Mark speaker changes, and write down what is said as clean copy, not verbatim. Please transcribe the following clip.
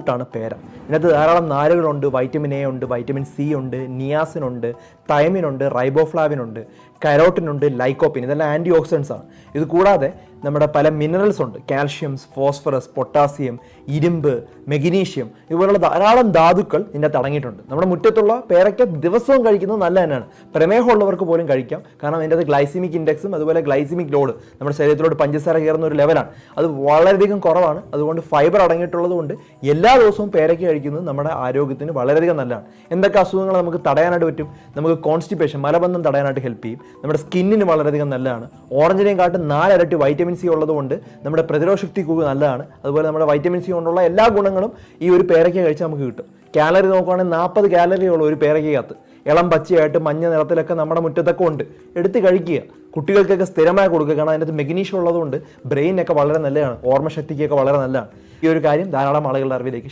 Speaker 1: ഫ്രൂട്ടാണ് പേര. ഇതിനകത്ത് ധാരാളം നാരുകളുണ്ട്, വൈറ്റമിൻ എ ഉണ്ട്, വൈറ്റമിൻ സി ഉണ്ട്, നിയാസിനുണ്ട്, തൈമിനുണ്ട്, റൈബോഫ്ലാവിനുണ്ട്, കരോട്ടിനുണ്ട്, ലൈക്കോപ്പിൻ. ഇതെല്ലാം ആൻറ്റി ഓക്സിഡൻസ് ആണ്. ഇത് കൂടാതെ നമ്മുടെ പല മിനറൽസ് ഉണ്ട്, കാൽഷ്യം, ഫോസ്ഫറസ്, പൊട്ടാസ്യം, ഇരുമ്പ്, മെഗ്നീഷ്യം, ഇതുപോലുള്ള ധാരാളം ധാതുക്കൾ ഇതിൻ്റെ അകത്ത് അടങ്ങിയിട്ടുണ്ട്. നമ്മുടെ മുറ്റത്തുള്ള പേരയ്ക്ക ദിവസവും കഴിക്കുന്നത് നല്ല തന്നെയാണ്. പ്രമേഹമുള്ളവർക്ക് പോലും കഴിക്കാം. കാരണം അതിൻ്റെ അത് ഗ്ലൈസിമിക് ഇൻഡെക്സും അതുപോലെ ഗ്ലൈസിമിക് ലോഡ് നമ്മുടെ ശരീരത്തിലോട്ട് പഞ്ചസാര കയറുന്ന ഒരു ലെവലാണ്. അത് വളരെയധികം കുറവാണ്. അതുകൊണ്ട് ഫൈബർ അടങ്ങിയിട്ടുള്ളത് കൊണ്ട് എല്ലാ ദിവസവും പേരയ്ക്ക കഴിക്കുന്നത് നമ്മുടെ ആരോഗ്യത്തിന് വളരെയധികം നല്ലതാണ്. എന്തൊക്കെ അസുഖങ്ങൾ നമുക്ക് തടയാനായിട്ട് പറ്റും? നമുക്ക് കോൺസ്റ്റിപ്പേഷൻ, മലബന്ധം തടയാനായിട്ട് ഹെൽപ്പ് ചെയ്യും. നമ്മുടെ സ്കിന്നിന് വളരെയധികം നല്ലതാണ്. ഓറഞ്ചിനെയും കാട്ടും 4 ഇരട്ടി വൈറ്റമിൻ സി ഉള്ളതുകൊണ്ട് നമ്മുടെ പ്രതിരോധ ശക്തി കൂടി നല്ലതാണ്. അതുപോലെ നമ്മുടെ വൈറ്റമിൻ സി കൊണ്ടുള്ള എല്ലാ ഗുണങ്ങളും ഈ ഒരു പേരയ്ക്ക കഴിച്ചാൽ നമുക്ക് കിട്ടും. കാലറി നോക്കുകയാണെങ്കിൽ 40 കാലറിയുള്ള ഒരു പേരയ്ക്കകത്ത്. ഇളം പച്ചയായിട്ട് മഞ്ഞ നിറത്തിലൊക്കെ നമ്മുടെ മുറ്റത്തൊക്കെ ഉണ്ട്. എടുത്ത് കഴിക്കുക. കുട്ടികൾക്കൊക്കെ സ്ഥിരമായി കൊടുക്കുക. കാരണം അതിനകത്ത് മെഗ്നീഷ്യം ഉള്ളതുകൊണ്ട് ബ്രെയിനൊക്കെ വളരെ നല്ലതാണ്, ഓർമ്മശക്തിക്കൊക്കെ വളരെ നല്ലതാണ്. ഈ ഒരു കാര്യം ധാരാളം ആളുകളുടെ അറിവിലേക്ക്